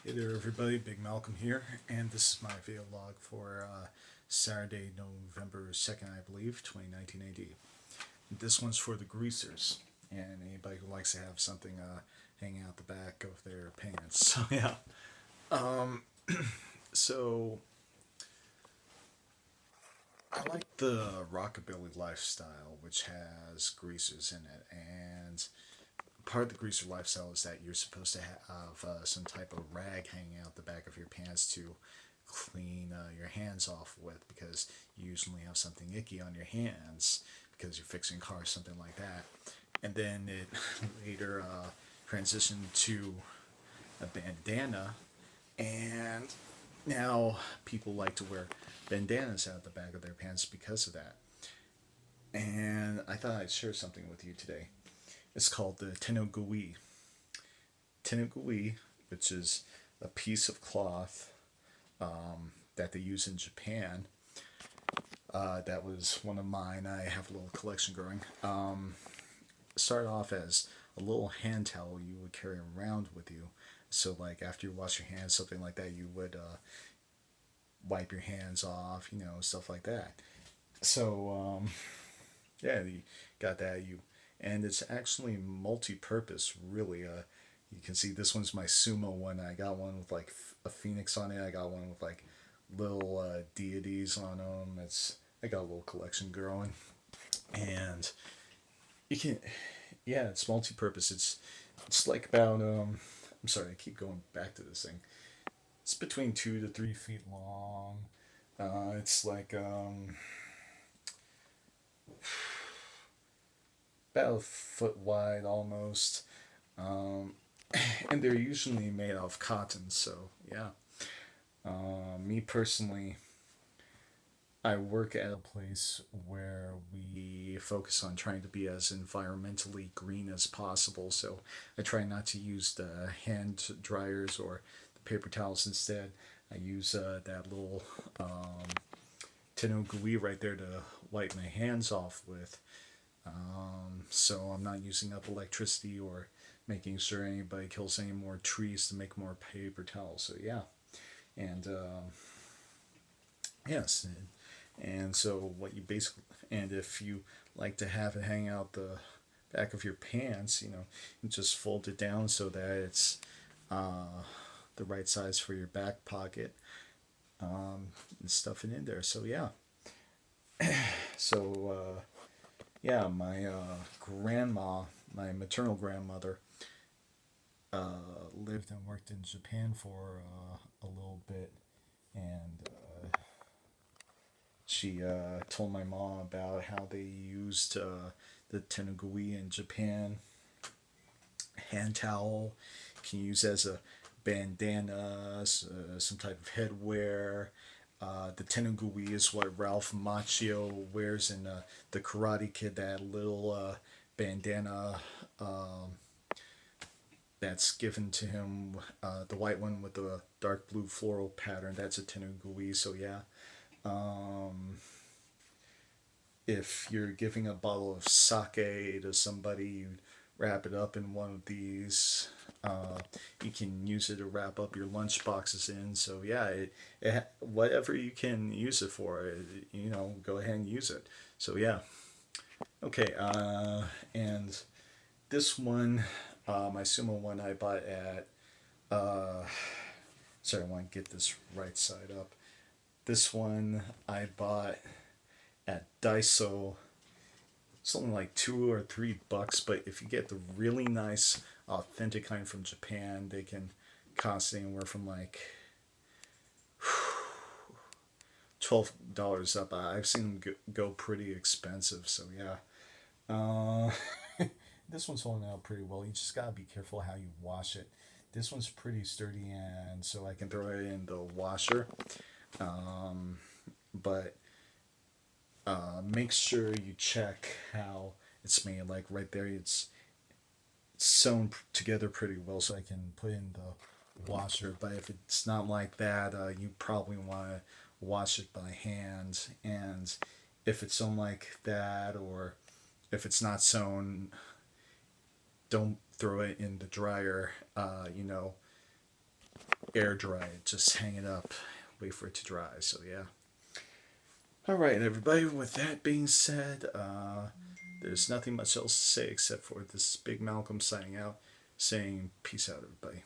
Hey there, everybody. Big Malcolm here, and this is my video log for Saturday, November 2nd, I believe, 2019 AD. This one's for the greasers, and anybody who likes to have something hanging out the back of their pants. So, yeah. Um, so, I like the rockabilly lifestyle, which has greasers in it, and part of the greaser lifestyle is that you're supposed to have some type of rag hanging out the back of your pants to clean your hands off with because you usually have something icky on your hands because you're fixing cars, something like that. And then it later transitioned to a bandana, and now people like to wear bandanas out the back of their pants because of that. And I thought I'd share something with you today. It's called the Tenugui. Tenugui, which is a piece of cloth that they use in Japan. That was one of mine. I have a little collection growing. Started off as a little hand towel you would carry around with you. So, like after you wash your hands, something like that, you would wipe your hands off, stuff like that. So, yeah, you got that. And it's actually multi-purpose, really. You can see this one's my sumo one. I got one with like a phoenix on it. I got one with like little deities on them. I got a little collection growing, and you can, yeah, it's multi-purpose. It's like about I'm sorry, I keep going back to this thing. It's between 2 to 3 feet long. It's like about a foot wide almost. Um, and they're usually made out of cotton, so yeah. Me personally, I work at a place where we focus on trying to be as environmentally green as possible, so I try not to use the hand dryers or the paper towels instead. I use that little tenogui right there to wipe my hands off with. So I'm not using up electricity or making sure anybody kills any more trees to make more paper towels. So yeah, and yes, and so what you basically, and if you like to have it hang out the back of your pants, you just fold it down so that it's uh, the right size for your back pocket, and stuff it in there. So yeah, so yeah, my grandma, my maternal grandmother, lived and worked in Japan for a little bit, and she told my mom about how they used the tenugui in Japan. Hand towel can use as a bandana, some type of headwear. The tenugui is what Ralph Macchio wears in the Karate Kid, that little bandana that's given to him, the white one with the dark blue floral pattern. That's a tenugui. So yeah, um, if you're giving a bottle of sake to somebody, you wrap it up in one of these. You can use it to wrap up your lunch boxes in. So yeah, whatever you can use it for, go ahead and use it. So yeah, okay. And this one, my sumo one, I bought at. Uh, sorry, I want to get this right side up. This one I bought at Daiso. Something like $2 or $3, but if you get the really nice authentic kind from Japan, they can cost anywhere from like $12 up. I've seen them go pretty expensive, so yeah. Uh, this one's holding out pretty well. You just gotta be careful how you wash it. This one's pretty sturdy, and so I can throw it in the washer. But make sure you check how it's made. Like right there, it's sewn together pretty well, so I can put in the washer. But if it's not like that, you probably want to wash it by hand. And if it's sewn like that, or if it's not sewn, don't throw it in the dryer. air dry it. Just hang it up, wait for it to dry. So yeah. All right, everybody. With that being said, there's nothing much else to say except for this is Big Malcolm signing out, saying peace out, everybody.